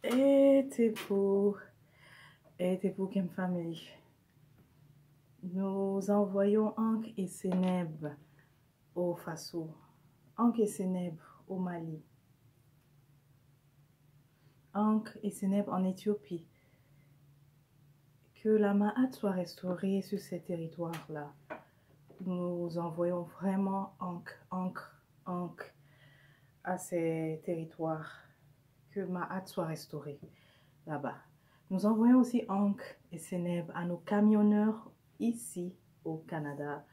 Et Tepu, et Tepu Kem Family. Nous envoyons Ankh et Seneb au Faso, Ankh et Seneb au Mali, Ankh et Seneb en Éthiopie. Que la Ma'at soit restaurée sur ces territoires-là. Nous envoyons vraiment Ankh à ces territoires. Que Ma'at soit restaurée là-bas. Nous envoyons aussi Ankh et Seneb à nos camionneurs ici au Canada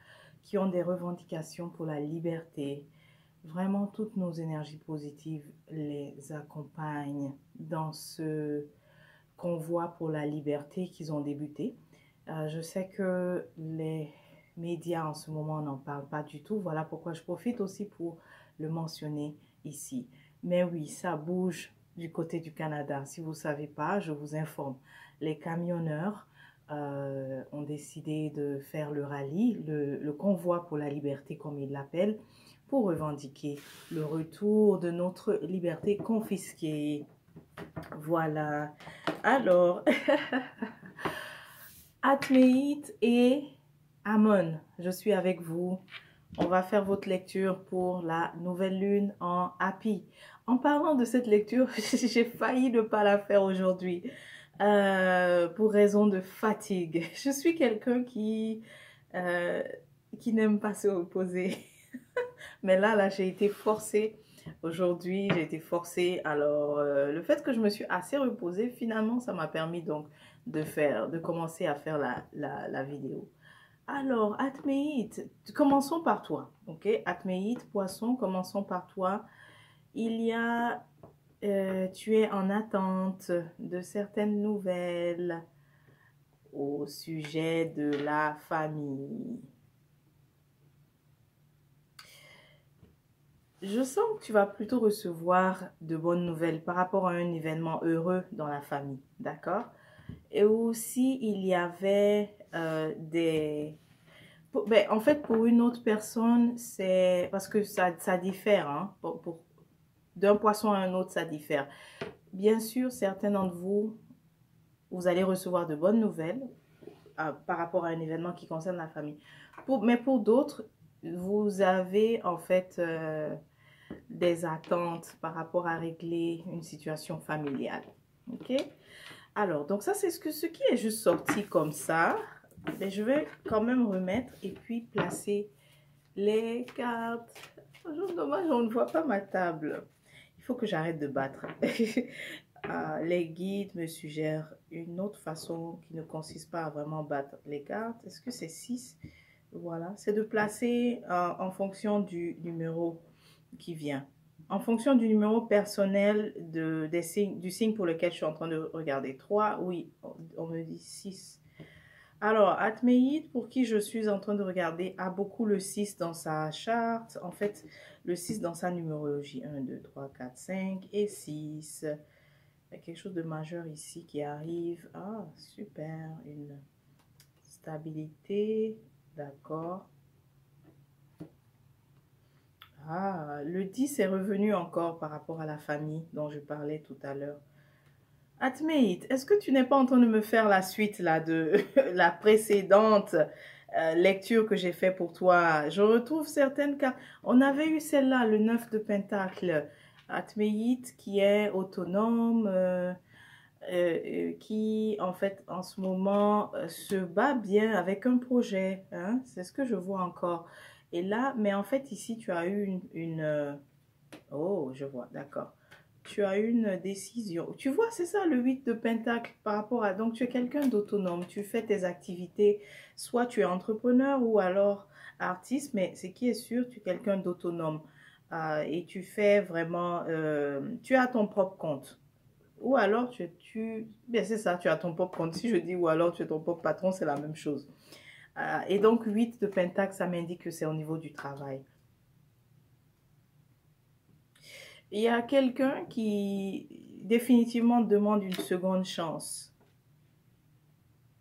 qui ont des revendications pour la liberté. Vraiment, toutes nos énergies positives les accompagnent dans ce convoi pour la liberté qu'ils ont débuté. Je sais que les médias en ce moment n'en parlent pas du tout. Voilà pourquoi je profite aussi pour le mentionner ici. Mais oui, ça bouge du côté du Canada. Si vous ne savez pas, je vous informe. Les camionneurs ont décidé de faire le rallye, le convoi pour la liberté, comme ils l'appellent, pour revendiquer le retour de notre liberté confisquée. Voilà. Alors, Atmeit et Amon, je suis avec vous. On va faire votre lecture pour la nouvelle lune en Happy. En parlant de cette lecture, j'ai failli ne pas la faire aujourd'hui pour raison de fatigue. Je suis quelqu'un qui n'aime pas se reposer. Mais là, j'ai été forcée. Aujourd'hui, j'ai été forcée. Alors, le fait que je me suis assez reposée, finalement, ça m'a permis donc de commencer à faire la vidéo. Alors, Atméite, commençons par toi, ok? Atméite, poisson, commençons par toi. Tu es en attente de certaines nouvelles au sujet de la famille. Je sens que tu vas plutôt recevoir de bonnes nouvelles par rapport à un événement heureux dans la famille, d'accord? Et aussi, il y avait en fait, pour une autre personne, c'est parce que ça diffère, hein? D'un poisson à un autre, ça diffère. Bien sûr, certains d'entre vous, vous allez recevoir de bonnes nouvelles par rapport à un événement qui concerne la famille. Mais pour d'autres, vous avez en fait des attentes par rapport à régler une situation familiale. Ok? Alors, donc ça, c'est ce qui est juste sorti comme ça. Mais je vais quand même remettre et puis placer les cartes. Dommage, on ne voit pas ma table. Il faut que j'arrête de battre. Les guides me suggèrent une autre façon qui ne consiste pas à vraiment battre les cartes. Est-ce que c'est 6? Voilà, c'est de placer en fonction du numéro qui vient. En fonction du numéro personnel du signe pour lequel je suis en train de regarder. 3, oui, on me dit 6. Alors, Atméide, pour qui je suis en train de regarder, a beaucoup le 6 dans sa charte. En fait, le 6 dans sa numérologie. 1, 2, 3, 4, 5 et 6. Il y a quelque chose de majeur ici qui arrive. Ah, super. Une stabilité. D'accord. Ah, le 10 est revenu encore par rapport à la famille dont je parlais tout à l'heure. Atmeït, est-ce que tu n'es pas en train de me faire la suite là de la précédente lecture que j'ai fait pour toi? Je retrouve certaines cartes. On avait eu celle-là, le 9 de Pentacle. Atmeït qui est autonome, qui en fait en ce moment se bat bien avec un projet. Hein? C'est ce que je vois encore. Et là, mais en fait ici tu as eu oh, je vois, d'accord. Tu as une décision. Tu vois, c'est ça le 8 de Pentacle par rapport à... Donc, tu es quelqu'un d'autonome. Tu fais tes activités. Soit tu es entrepreneur ou alors artiste. Mais ce qui est sûr, tu es quelqu'un d'autonome. Et tu fais vraiment... tu as ton propre compte. Ou alors, bien, c'est ça, tu as ton propre compte. Si je dis ou alors tu es ton propre patron, c'est la même chose. Et donc, 8 de Pentacle, ça m'indique que c'est au niveau du travail. Il y a quelqu'un qui définitivement demande une seconde chance.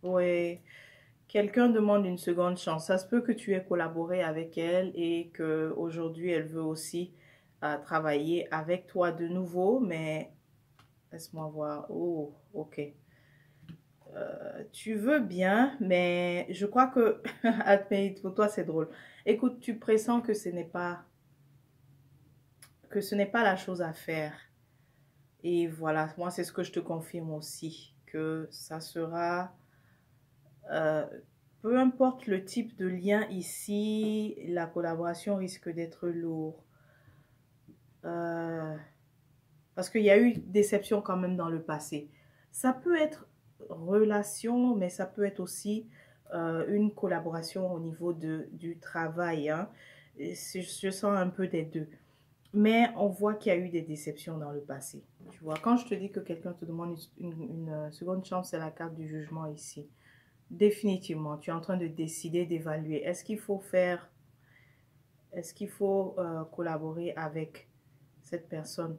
Oui, quelqu'un demande une seconde chance. Ça se peut que tu aies collaboré avec elle et qu'aujourd'hui, elle veut aussi travailler avec toi de nouveau, mais Laisse-moi voir. Oh, ok. Tu veux bien, mais je crois que, admets, pour toi, c'est drôle. Écoute, tu pressens que ce n'est pas la chose à faire. Et voilà, moi, c'est ce que je te confirme aussi, que ça sera, euh, peu importe le type de lien ici, la collaboration risque d'être lourde. Euh, Parce qu'il y a eu déception quand même dans le passé. Ça peut être relation, mais ça peut être aussi une collaboration au niveau du travail. Hein. Je sens un peu des deux. Mais on voit qu'il y a eu des déceptions dans le passé. Tu vois, quand je te dis que quelqu'un te demande une seconde chance, c'est la carte du jugement ici. Définitivement, tu es en train de décider, d'évaluer. Est-ce qu'il faut collaborer avec cette personne?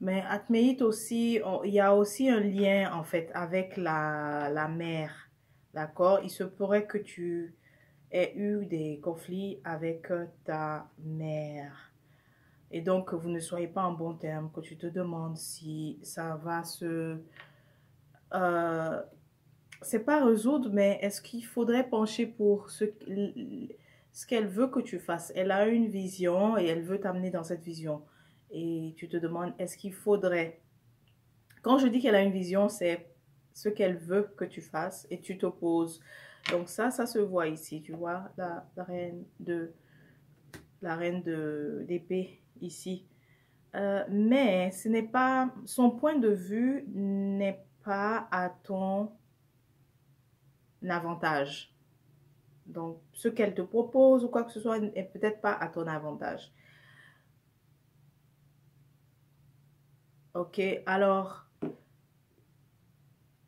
Mais Atméite aussi, il y a aussi un lien en fait avec la mère. D'accord? Il se pourrait que tu aies eu des conflits avec ta mère. Et donc, que vous ne soyez pas en bon terme, que tu te demandes si ça va se... Euh, c'est pas résoudre, mais est-ce qu'il faudrait pencher pour ce qu'elle veut que tu fasses? Elle a une vision et elle veut t'amener dans cette vision. Et tu te demandes, est-ce qu'il faudrait... Quand je dis qu'elle a une vision, c'est ce qu'elle veut que tu fasses et tu t'opposes. Donc ça se voit ici, tu vois, la reine d'épée ici. Mais ce n'est pas, son point de vue n'est pas à ton avantage. Donc, ce qu'elle te propose ou quoi que ce soit n'est peut-être pas à ton avantage. Ok, alors,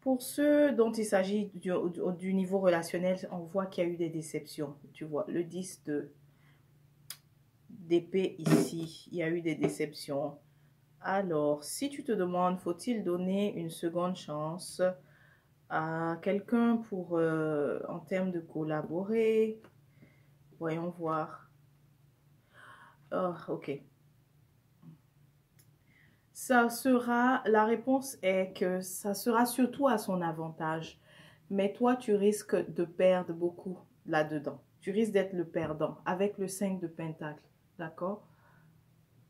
pour ceux dont il s'agit du niveau relationnel, on voit qu'il y a eu des déceptions. Tu vois, le 10 d'épée ici, il y a eu des déceptions. Alors, si tu te demandes, faut-il donner une seconde chance à quelqu'un pour, en termes de collaborer? Voyons voir. Oh, ok. La réponse est que ça sera surtout à son avantage. Mais toi, tu risques de perdre beaucoup là-dedans. Tu risques d'être le perdant avec le 5 de Pentacle. D'accord?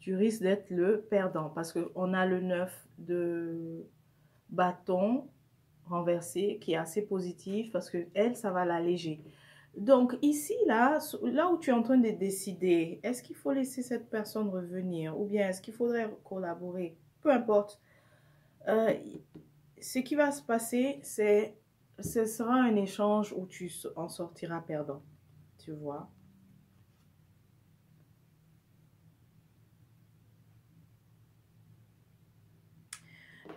Tu risques d'être le perdant parce qu'on a le 9 de bâton renversé qui est assez positif parce que elle, ça va l'alléger. Donc ici, là où tu es en train de décider, est-ce qu'il faut laisser cette personne revenir ou bien est-ce qu'il faudrait collaborer? Peu importe. Euh, Ce qui va se passer, ce sera un échange où tu en sortiras perdant. Tu vois?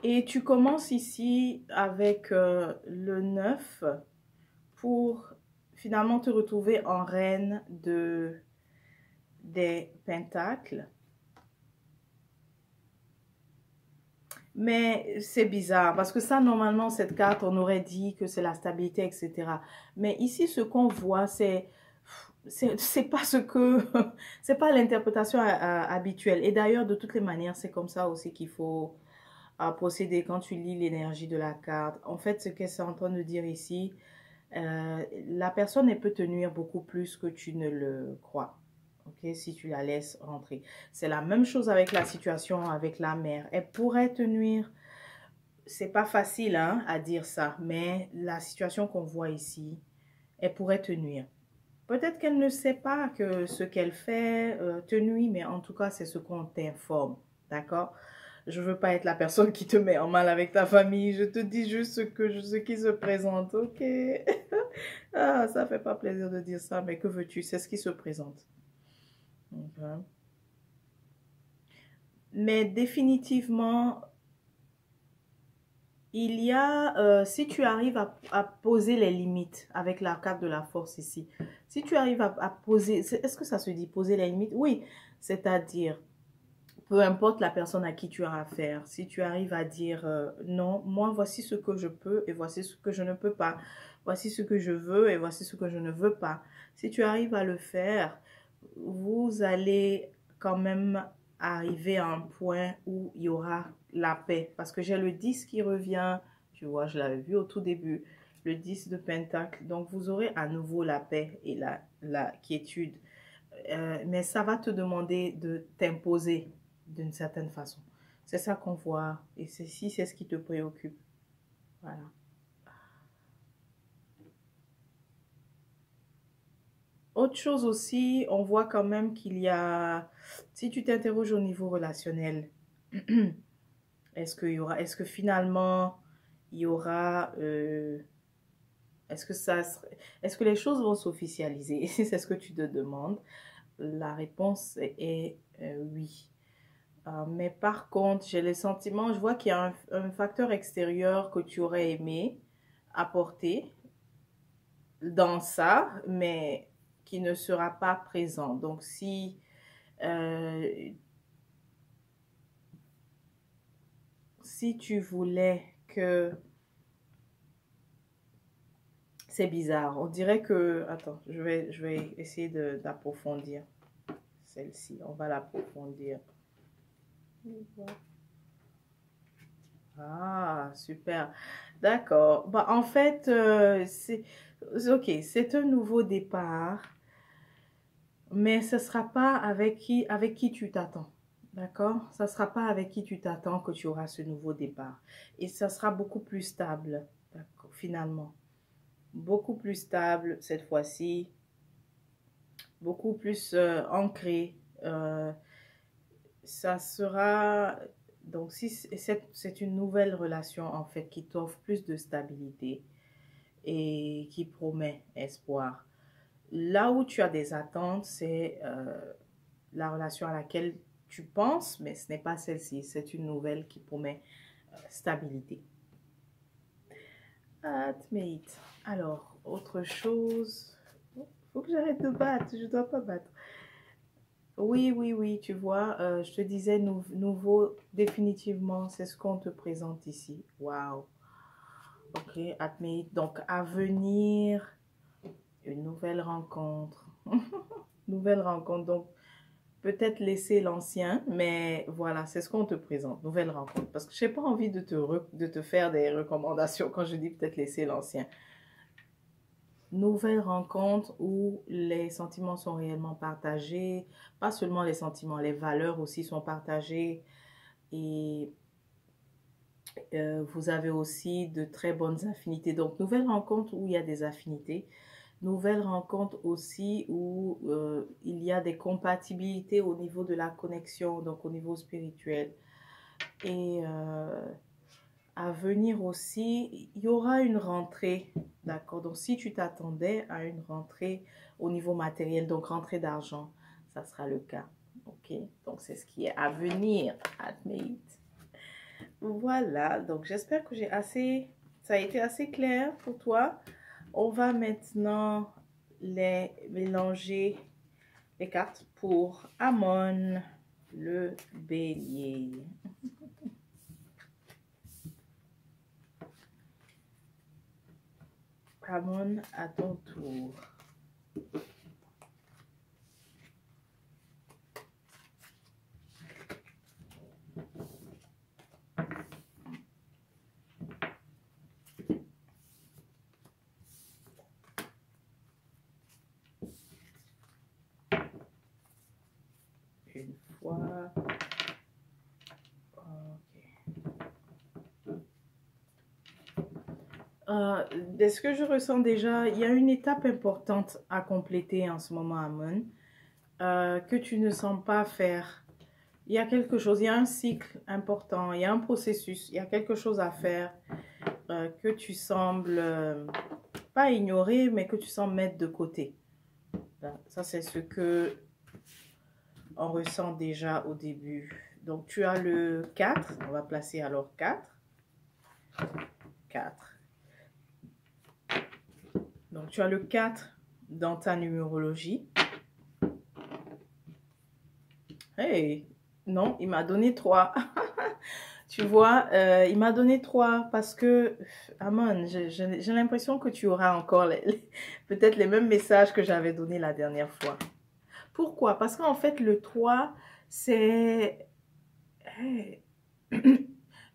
Et tu commences ici avec le 9 pour finalement te retrouver en reine des pentacles. Mais c'est bizarre parce que ça, normalement, cette carte, on aurait dit que c'est la stabilité, etc. Mais ici, ce qu'on voit, c'est pas ce que c'est pas l'interprétation habituelle. Et d'ailleurs, de toutes les manières, c'est comme ça aussi qu'il faut procéder quand tu lis l'énergie de la carte. En fait, ce qu'elle est en train de dire ici, la personne, elle peut te nuire beaucoup plus que tu ne le crois. Ok, si tu la laisses rentrer. C'est la même chose avec la situation avec la mère. Elle pourrait te nuire. C'est pas facile hein, à dire ça, mais la situation qu'on voit ici, elle pourrait te nuire. Peut-être qu'elle ne sait pas que ce qu'elle fait te nuit, mais en tout cas, c'est ce qu'on t'informe. D'accord? Je veux pas être la personne qui te met en mal avec ta famille. Je te dis juste ce qui se présente, ok? Ah, ça fait pas plaisir de dire ça, mais que veux-tu? C'est ce qui se présente. Okay. Mais définitivement, il y a, si tu arrives à poser les limites avec la carte de la force ici, si tu arrives à poser, est-ce que ça se dit poser les limites? Oui, c'est-à-dire, peu importe la personne à qui tu as affaire, si tu arrives à dire non, moi voici ce que je peux et voici ce que je ne peux pas, voici ce que je veux et voici ce que je ne veux pas. Si tu arrives à le faire, vous allez quand même arriver à un point où il y aura la paix. Parce que j'ai le 10 qui revient, tu vois, je l'avais vu au tout début, le 10 de Pentacle. Donc, vous aurez à nouveau la paix et la quiétude. Mais ça va te demander de t'imposer d'une certaine façon. C'est ça qu'on voit. Et ceci, c'est ce qui te préoccupe. Voilà. Autre chose aussi, on voit quand même qu'il y a, si tu t'interroges au niveau relationnel, est-ce que finalement, il y aura, est-ce que les choses vont s'officialiser? C'est ce que tu te demandes. La réponse est oui. Mais par contre, j'ai le sentiment, je vois qu'il y a un facteur extérieur que tu aurais aimé apporter dans ça, mais qui ne sera pas présent. Donc, euh, si tu voulais que... C'est bizarre. On dirait que... Attends, je vais essayer d'approfondir celle-ci. On va l'approfondir. Ah, super. D'accord. Bah, en fait, ok, c'est un nouveau départ, mais ce ne sera pas avec qui tu t'attends. D'accord? Ça ne sera pas avec qui tu t'attends que tu auras ce nouveau départ. Et ça sera beaucoup plus stable, d'accord, finalement. Beaucoup plus stable cette fois-ci, beaucoup plus ancré. Euh, Ça sera... Donc, si c'est une nouvelle relation, en fait, qui t'offre plus de stabilité et qui promet espoir. Là où tu as des attentes, c'est la relation à laquelle tu penses, mais ce n'est pas celle-ci. C'est une nouvelle qui promet stabilité. Atmate. Alors, autre chose. Faut que j'arrête de battre. Je ne dois pas battre. Oui, oui, oui, tu vois, je te disais nouveau, définitivement, c'est ce qu'on te présente ici. Waouh. Ok, admit. Donc, à venir, une nouvelle rencontre. Nouvelle rencontre. Donc, peut-être laisser l'ancien, mais voilà, c'est ce qu'on te présente. Nouvelle rencontre. Parce que je n'ai pas envie de te faire des recommandations quand je dis peut-être laisser l'ancien. Nouvelle rencontre où les sentiments sont réellement partagés, pas seulement les sentiments, les valeurs aussi sont partagées et vous avez aussi de très bonnes affinités. Donc, nouvelle rencontre où il y a des affinités, nouvelle rencontre aussi où il y a des compatibilités au niveau de la connexion, donc au niveau spirituel. Et à venir aussi, il y aura une rentrée, d'accord? Donc, si tu t'attendais à une rentrée au niveau matériel, donc rentrée d'argent, ça sera le cas, ok? Donc, c'est ce qui est à venir, admit. Voilà, donc j'espère que ça a été assez clair pour toi. On va maintenant les mélanger, les cartes pour Amon, le bélier. Amon, à ton tour. Une fois. De ce que je ressens déjà, il y a une étape importante à compléter en ce moment, Amon, que tu ne sens pas faire. Il y a quelque chose, il y a un cycle important, il y a un processus, il y a quelque chose à faire que tu sembles pas ignorer, mais que tu sembles mettre de côté. Ça, c'est ce que on ressent déjà au début. Donc, tu as le 4, on va placer alors 4. 4. Donc, tu as le 4 dans ta numérologie. Hey, non, il m'a donné 3. Tu vois, il m'a donné 3 parce que, Amon, j'ai l'impression que tu auras encore peut-être les mêmes messages que j'avais donnés la dernière fois. Pourquoi? Parce qu'en fait, le 3, c'est... Hey.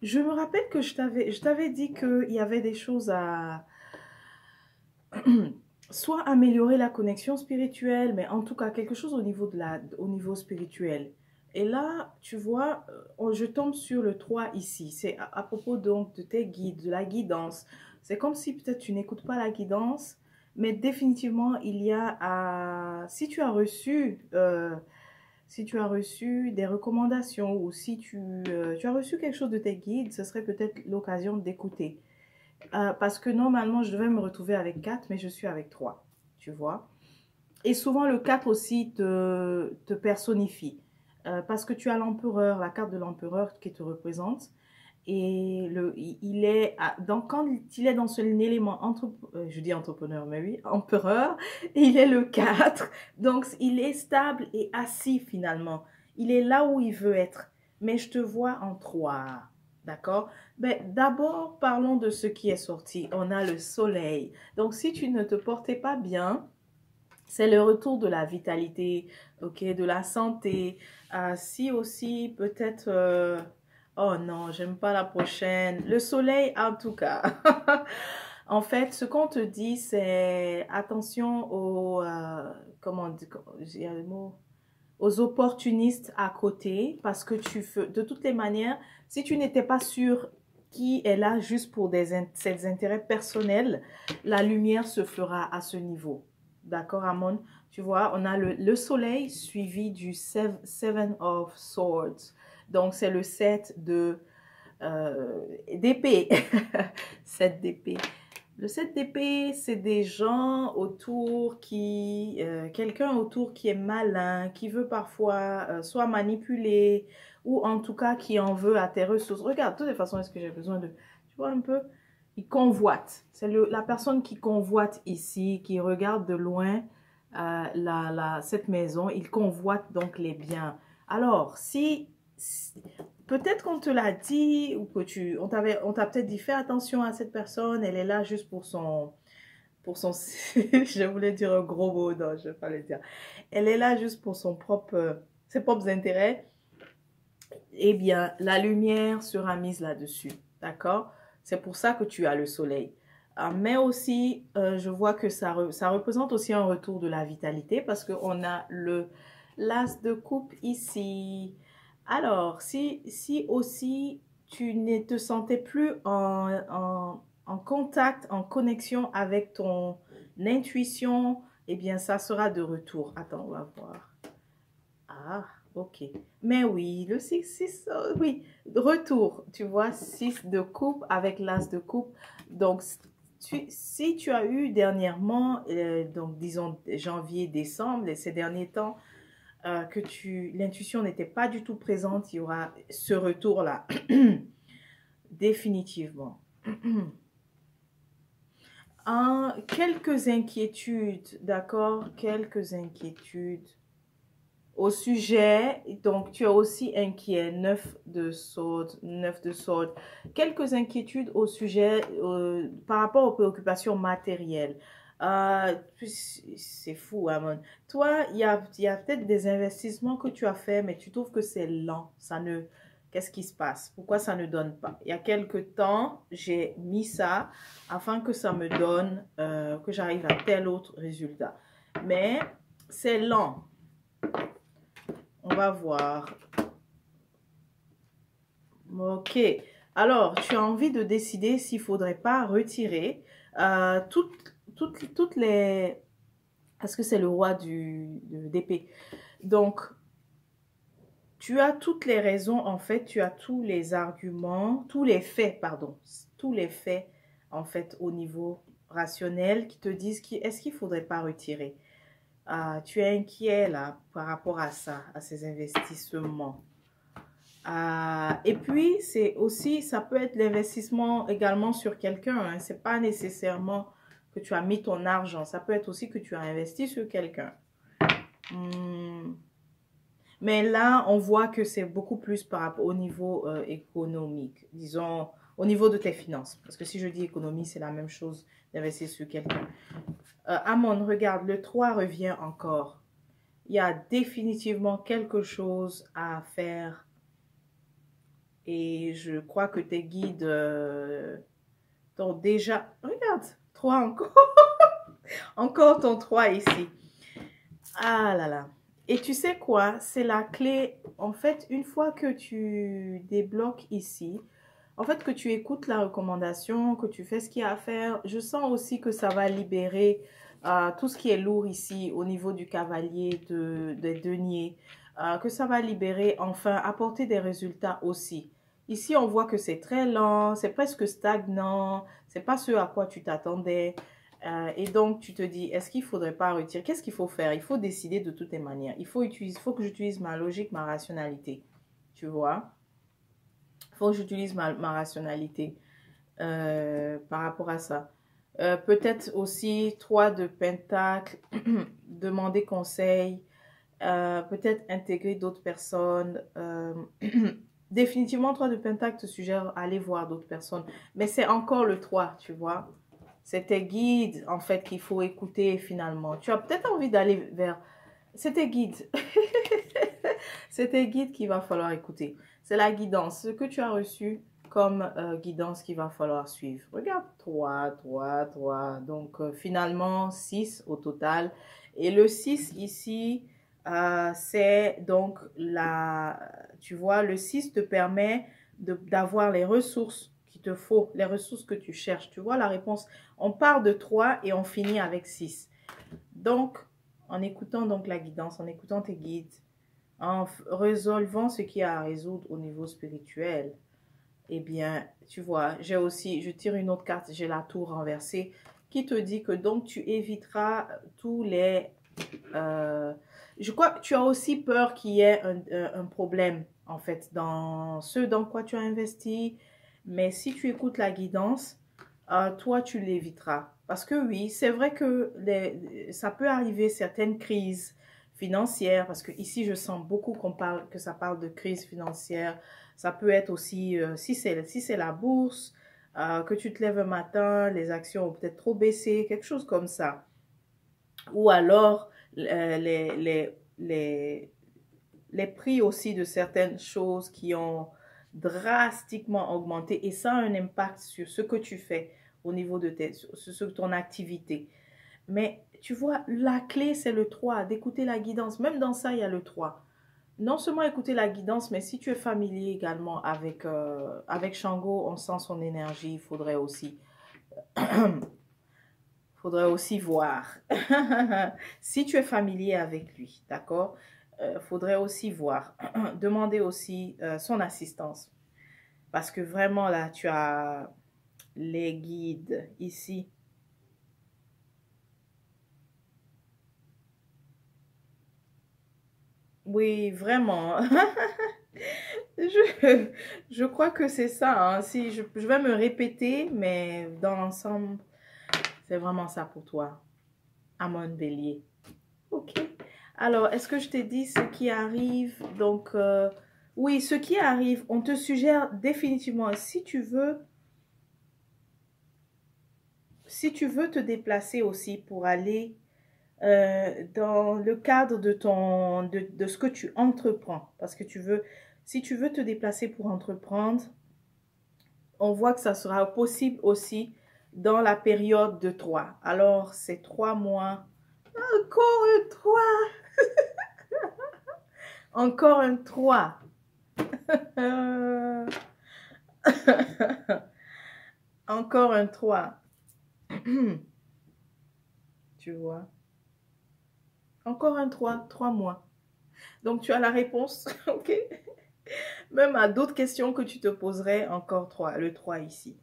Je me rappelle que je t'avais dit qu'il y avait des choses à soit améliorer la connexion spirituelle, mais en tout cas quelque chose au niveau spirituel. Et là, tu vois, je tombe sur le 3 ici. C'est à propos donc de tes guides, de la guidance. C'est comme si peut-être tu n'écoutes pas la guidance, mais définitivement, il y a si tu as reçu des recommandations ou si tu as reçu quelque chose de tes guides, ce serait peut-être l'occasion d'écouter. Parce que normalement, je devais me retrouver avec 4, mais je suis avec 3, tu vois. Et souvent, le 4 aussi te personnifie. Parce que tu as l'empereur, la carte de l'empereur qui te représente. Et il est, donc quand il est dans un élément, je dis entrepreneur, mais oui, empereur, il est le 4. Donc, il est stable et assis finalement. Il est là où il veut être. Mais je te vois en 3. D'accord? Ben, d'abord, parlons de ce qui est sorti. On a le soleil. Donc, si tu ne te portais pas bien, c'est le retour de la vitalité, ok, de la santé. Si aussi, peut-être, oh non, j'aime pas la prochaine. Le soleil, en tout cas. En fait, ce qu'on te dit, c'est attention comment on dit, j'ai le mot, aux opportunistes à côté, parce que de toutes les manières, si tu n'étais pas sûr qui est là juste pour ses intérêts personnels, la lumière se fera à ce niveau. D'accord, Amon? Tu vois, on a le soleil suivi du Seven of Swords. Donc, c'est le 7 d'épée. 7 d'épée. Le 7 d'épée, c'est des gens autour quelqu'un autour qui est malin, qui veut parfois soit manipuler ou en tout cas qui en veut à tes ressources. Regarde, de toute façon, est-ce que j'ai besoin de... Tu vois un peu? Il convoite. C'est la personne qui convoite ici, qui regarde de loin cette maison. Il convoite donc les biens. Alors, peut-être qu'on te l'a dit ou que on t'a peut-être dit fais attention à cette personne, elle est là juste je voulais dire un gros mot, non, je ne vais pas le dire. Elle est là juste pour ses propres intérêts. Eh bien, la lumière sera mise là-dessus, d'accord? C'est pour ça que tu as le soleil. Mais aussi, je vois que ça représente aussi un retour de la vitalité parce qu'on a l'as de coupe ici. Alors, si aussi tu ne te sentais plus en contact, en connexion avec ton intuition, eh bien, ça sera de retour. Attends, on va voir. Ah, ok. Mais oui, le 6, oui, retour, tu vois, 6 de coupe avec l'as de coupe. Donc, si tu as eu dernièrement, donc disons janvier, décembre, ces derniers temps, que l'intuition n'était pas du tout présente, il y aura ce retour-là, définitivement. Quelques inquiétudes, d'accord? Quelques inquiétudes au sujet, donc tu es aussi inquiet, 9 de Swords, 9 de Swords. Quelques inquiétudes au sujet par rapport aux préoccupations matérielles. C'est fou, Amon. Toi, il y a peut-être des investissements que tu as fait, mais tu trouves que c'est lent. Qu'est-ce qui se passe? Pourquoi ça ne donne pas? Il y a quelque temps, j'ai mis ça afin que ça me donne, que j'arrive à tel autre résultat. Mais c'est lent. On va voir. Ok. Alors, tu as envie de décider s'il ne faudrait pas retirer toutes les... Parce que c'est le roi d'épée. Donc, tu as toutes les raisons, en fait, tu as tous les arguments, tous les faits, pardon, tous les faits, en fait, au niveau rationnel qui te disent est-ce qu'il ne faudrait pas retirer. Tu es inquiet, là, par rapport à ça, à ces investissements. Et puis, ça peut être l'investissement également sur quelqu'un. Hein. Ce n'est pas nécessairement que tu as mis ton argent. Ça peut être aussi que tu as investi sur quelqu'un. Mais là, on voit que c'est beaucoup plus par rapport au niveau économique. Disons, au niveau de tes finances. Parce que si je dis économie, c'est la même chose d'investir sur quelqu'un. Amon, regarde, le 3 revient encore. Il y a définitivement quelque chose à faire Et je crois que tes guides t'ont déjà... Regarde, 3 encore. Encore ton 3 ici. Ah là là. Et tu sais quoi? C'est la clé. En fait, une fois que tu débloques ici, en fait, que tu écoutes la recommandation, que tu fais ce qu'il y a à faire, je sens aussi que ça va libérer tout ce qui est lourd ici au niveau du cavalier, des deniers, que ça va libérer, enfin, apporter des résultats aussi. Ici, on voit que c'est très lent, c'est presque stagnant, c'est pas ce à quoi tu t'attendais. Et donc, tu te dis, est-ce qu'il ne faudrait pas retirer? Qu'est-ce qu'il faut faire? Il faut décider de toutes les manières. Il faut que j'utilise ma logique, ma rationalité. Tu vois? Il faut que j'utilise ma rationalité par rapport à ça. Peut-être aussi 3 de pentacle, demander conseil, peut-être intégrer d'autres personnes. Définitivement, 3 de pentacle te suggère aller voir d'autres personnes. Mais c'est encore le 3, tu vois. C'est tes guides, en fait, qu'il faut écouter finalement. Tu as peut-être envie d'aller vers... C'est tes guides. C'est tes guides qu'il va falloir écouter. C'est la guidance. Ce que tu as reçu comme guidance qu'il va falloir suivre. Regarde, 3, 3, 3. Donc, finalement, 6 au total. Et le 6 ici, c'est donc la... Tu vois, le 6 te permet d'avoir les ressources qu'il te faut, les ressources que tu cherches. Tu vois la réponse? On part de 3 et on finit avec 6. Donc, en écoutant donc la guidance, en écoutant tes guides, en résolvant ce qu'il y a à résoudre au niveau spirituel, eh bien, tu vois, je tire une autre carte, j'ai la tour renversée, qui te dit que donc tu éviteras tous les... je crois que tu as aussi peur qu'il y ait un problème, en fait, dans ce dans quoi tu as investi, mais si tu écoutes la guidance, toi, tu l'éviteras. Parce que oui, c'est vrai que ça peut arriver certaines crises financières, parce que ici, je sens beaucoup que ça parle de crise financière. Ça peut être aussi, si c'est la bourse, que tu te lèves un matin, les actions ont peut-être trop baissé, quelque chose comme ça. Ou alors, les prix aussi de certaines choses qui ont drastiquement augmenté. Et ça a un impact sur ce que tu fais au niveau de ton activité. Mais tu vois, la clé, c'est le 3, d'écouter la guidance. Même dans ça, il y a le 3. Non seulement écouter la guidance, mais si tu es familier également avec Shango, on sent son énergie, il faudrait aussi voir. Si tu es familier avec lui, d'accord? Faudrait aussi voir. Demander aussi son assistance. Parce que vraiment, là, tu as les guides ici. Oui, vraiment. Je, je crois que c'est ça. Hein. Si je vais me répéter, mais dans l'ensemble, c'est vraiment ça pour toi. Amon Bélier. Ok. Alors, est-ce que je t'ai dit ce qui arrive? Donc, oui, ce qui arrive, on te suggère définitivement, si tu veux te déplacer aussi pour aller dans le cadre de ce que tu entreprends, parce que si tu veux te déplacer pour entreprendre, on voit que ça sera possible aussi dans la période de 3. Alors, c'est 3 mois. Encore un 3. Encore un 3. Encore un 3. Tu vois. Encore un 3. 3 mois. Donc, tu as la réponse. OK. Même à d'autres questions que tu te poserais, encore 3. Le 3 ici.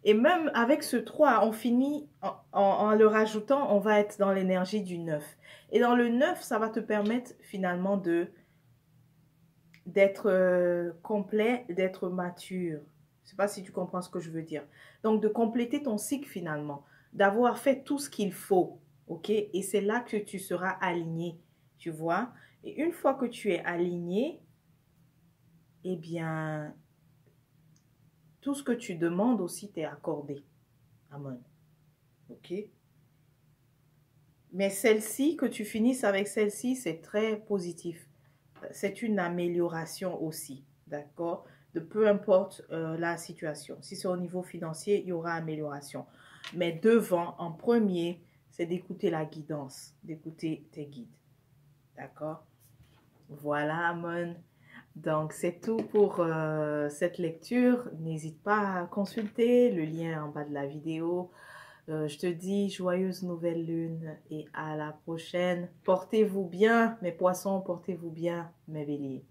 Et même avec ce 3, on finit en le rajoutant, on va être dans l'énergie du 9. Et dans le 9, ça va te permettre finalement d'être complet, d'être mature. Je ne sais pas si tu comprends ce que je veux dire. Donc, de compléter ton cycle finalement, d'avoir fait tout ce qu'il faut, ok? Et c'est là que tu seras aligné, tu vois? Et une fois que tu es aligné, eh bien, tout ce que tu demandes aussi t'est accordé. Amen. Ok? Mais celle-ci, que tu finisses avec celle-ci, c'est très positif. C'est une amélioration aussi. d'accord? De peu importe la situation. Si c'est au niveau financier, il y aura amélioration. Mais devant, en premier, c'est d'écouter la guidance, d'écouter tes guides, d'accord? Voilà, Amon. Donc, c'est tout pour cette lecture. N'hésite pas à consulter le lien en bas de la vidéo. Je te dis joyeuse nouvelle lune et à la prochaine. Portez-vous bien, mes poissons, portez-vous bien, mes béliers.